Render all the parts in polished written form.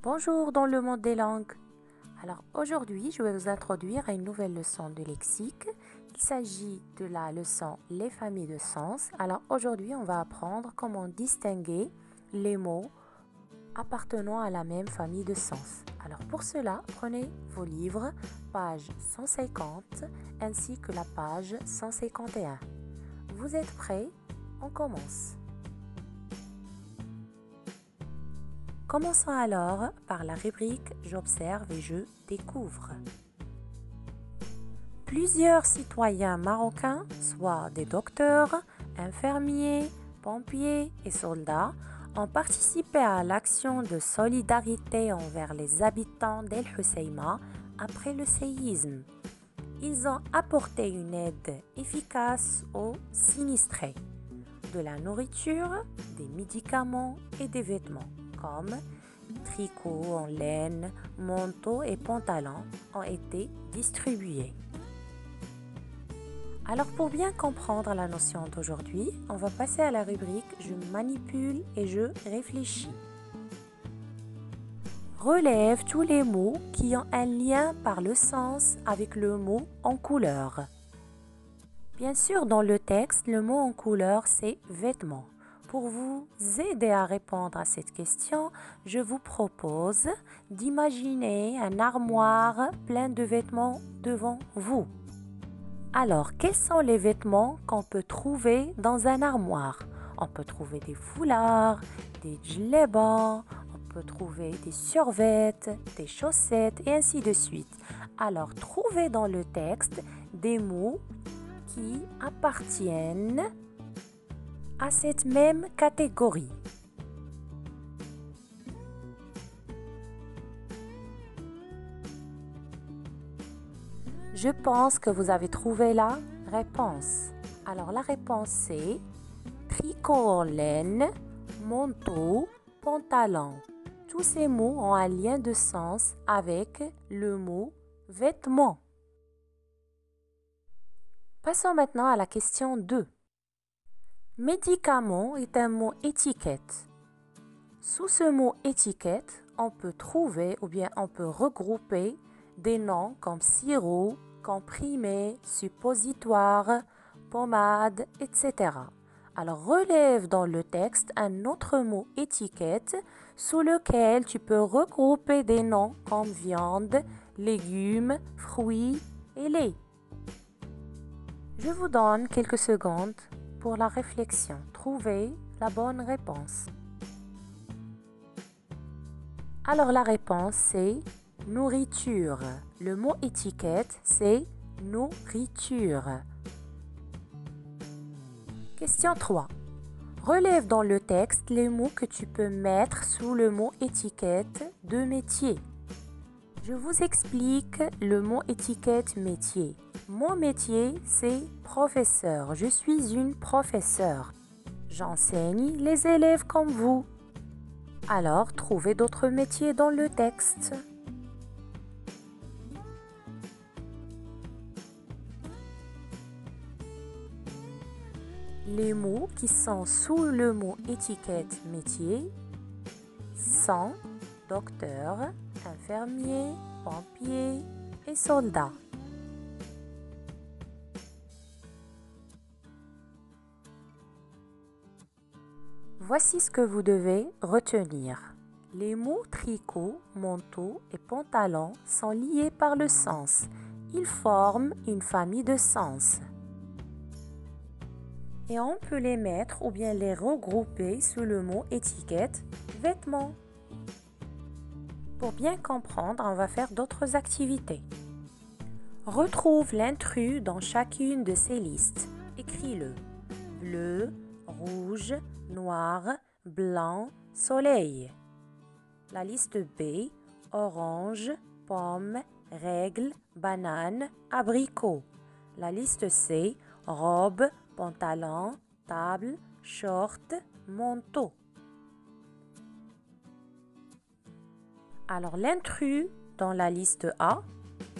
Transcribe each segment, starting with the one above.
Bonjour dans le monde des langues. Alors aujourd'hui, je vais vous introduire à une nouvelle leçon de lexique. Il s'agit de la leçon Les familles de sens. Alors aujourd'hui, on va apprendre comment distinguer les mots appartenant à la même famille de sens. Alors pour cela, prenez vos livres, page 150 ainsi que la page 151. Vous êtes prêts? On commence. Commençons alors par la rubrique J'observe et je découvre. Plusieurs citoyens marocains, soit des docteurs, infirmiers, pompiers et soldats, ont participé à l'action de solidarité envers les habitants d'El Hoceima après le séisme. Ils ont apporté une aide efficace aux sinistrés, de la nourriture, des médicaments et des vêtements, comme tricots en laine, manteaux et pantalons ont été distribués. Alors pour bien comprendre la notion d'aujourd'hui, on va passer à la rubrique Je manipule et je réfléchis. Relève tous les mots qui ont un lien par le sens avec le mot en couleur. Bien sûr, dans le texte, le mot en couleur, c'est vêtements. Pour vous aider à répondre à cette question, je vous propose d'imaginer un armoire plein de vêtements devant vous. Alors, quels sont les vêtements qu'on peut trouver dans un armoire? On peut trouver des foulards, des djellabas, on peut trouver des survêtements, des chaussettes et ainsi de suite. Alors, trouvez dans le texte des mots qui appartiennent à cette même catégorie. Je pense que vous avez trouvé la réponse. Alors la réponse c'est tricot en laine, manteau, pantalon. Tous ces mots ont un lien de sens avec le mot vêtements. Passons maintenant à la question 2. Médicament est un mot étiquette. Sous ce mot étiquette, on peut trouver ou bien on peut regrouper des noms comme sirop, comprimé, suppositoire, pommade, etc. Alors relève dans le texte un autre mot étiquette sous lequel tu peux regrouper des noms comme viande, légumes, fruits et lait. Je vous donne quelques secondes pour la réflexion. Trouvez la bonne réponse. Alors la réponse c'est nourriture. Le mot étiquette c'est nourriture. Question 3. Relève dans le texte les mots que tu peux mettre sous le mot étiquette de métier. Je vous explique le mot étiquette métier. Mon métier, c'est professeur. Je suis une professeure. J'enseigne les élèves comme vous. Alors, trouvez d'autres métiers dans le texte. Les mots qui sont sous le mot étiquette métier sont docteur, infirmier, pompier et soldat. Voici ce que vous devez retenir. Les mots tricot, manteau et pantalon sont liés par le sens. Ils forment une famille de sens. Et on peut les mettre ou bien les regrouper sous le mot étiquette, vêtements. Pour bien comprendre, on va faire d'autres activités. Retrouve l'intrus dans chacune de ces listes. Écris-le. Bleu, rouge, noir, blanc, soleil. La liste B, orange, pomme, règle, banane, abricot. La liste C, robe, pantalon, table, short, manteau. Alors l'intrus dans la liste A,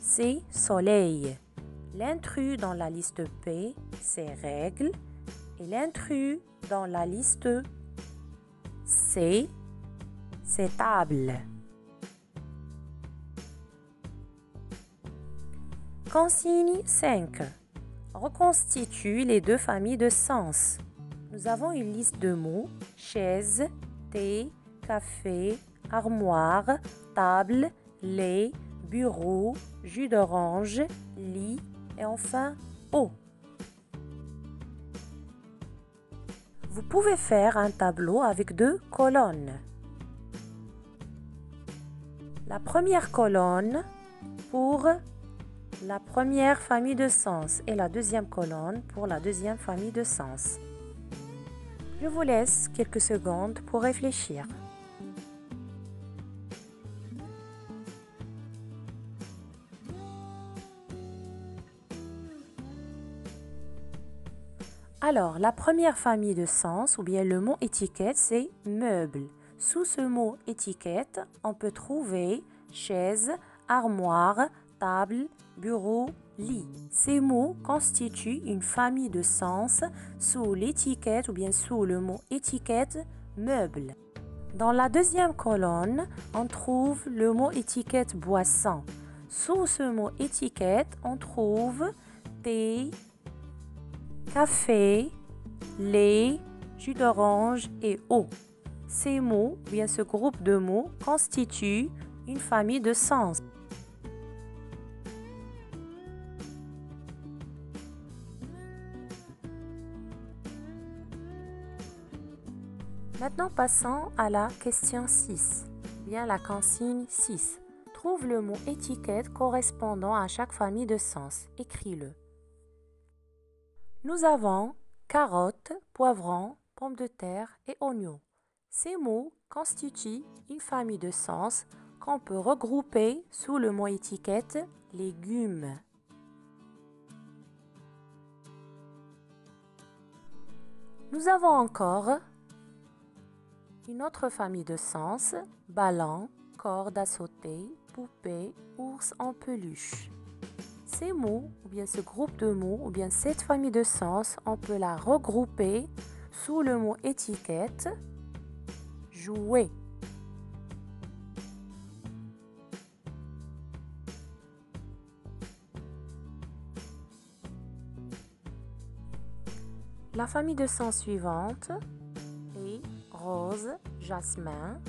c'est soleil. L'intrus dans la liste B, c'est règle. Et l'intrus dans la liste C, c'est table. Consigne 5. Reconstitue les deux familles de sens. Nous avons une liste de mots: chaise, thé, café, armoire, table, lait, bureau, jus d'orange, lit et enfin eau. Vous pouvez faire un tableau avec 2 colonnes. La première colonne pour la première famille de sens et la deuxième colonne pour la deuxième famille de sens. Je vous laisse quelques secondes pour réfléchir. Alors, la première famille de sens, ou bien le mot étiquette, c'est meuble. Sous ce mot étiquette, on peut trouver chaise, armoire, table, bureau, lit. Ces mots constituent une famille de sens sous l'étiquette ou bien sous le mot étiquette meuble. Dans la deuxième colonne, on trouve le mot étiquette boisson. Sous ce mot étiquette, on trouve thé, café, lait, jus d'orange et eau. Ces mots, bien ce groupe de mots, constituent une famille de sens. Maintenant, passons à la question 6, bien la consigne 6. Trouve le mot étiquette correspondant à chaque famille de sens. Écris-le. Nous avons carotte, poivron, pomme de terre et oignon. Ces mots constituent une famille de sens qu'on peut regrouper sous le mot étiquette légumes. Nous avons encore une autre famille de sens: ballon, corde à sauter, poupée, ours en peluche. Ces mots, ou bien ce groupe de mots, ou bien cette famille de sens, on peut la regrouper sous le mot étiquette jouet. La famille de sens suivante est rose, jasmin,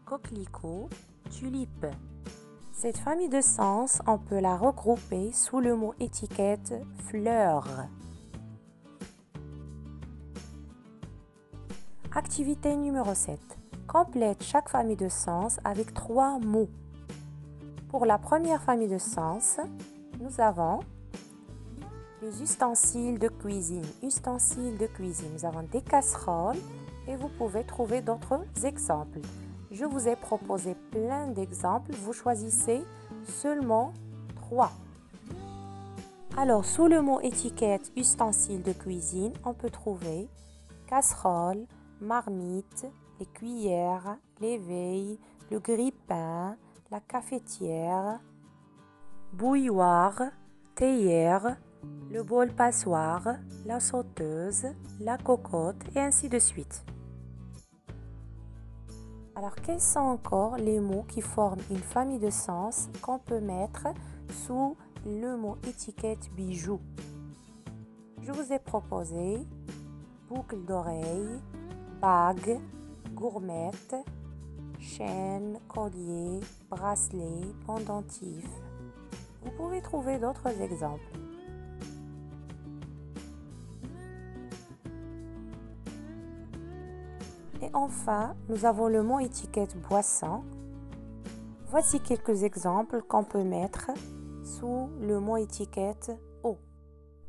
coquelicot, tulipe. Cette famille de sens, on peut la regrouper sous le mot étiquette fleur. Activité numéro 7. Complète chaque famille de sens avec 3 mots. Pour la première famille de sens, nous avons les ustensiles de cuisine. Ustensiles de cuisine. Nous avons des casseroles et vous pouvez trouver d'autres exemples. Je vous ai proposé plein d'exemples. Vous choisissez seulement 3. Alors, sous le mot étiquette ustensiles de cuisine, on peut trouver casserole, marmite, les cuillères, l'éveil, le grille-pain, la cafetière, bouilloire, théière, le bol passoire, la sauteuse, la cocotte et ainsi de suite. Alors, quels sont encore les mots qui forment une famille de sens qu'on peut mettre sous le mot étiquette bijoux? Je vous ai proposé boucle d'oreille, bague, gourmette, chaîne, collier, bracelet, pendentif. Vous pouvez trouver d'autres exemples. Et enfin, nous avons le mot étiquette boisson. Voici quelques exemples qu'on peut mettre sous le mot étiquette eau.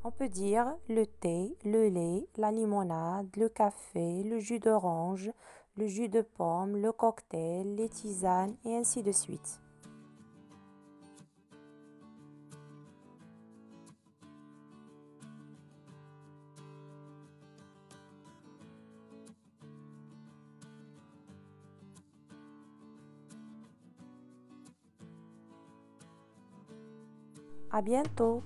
On peut dire le thé, le lait, la limonade, le café, le jus d'orange, le jus de pomme, le cocktail, les tisanes et ainsi de suite. À bientôt!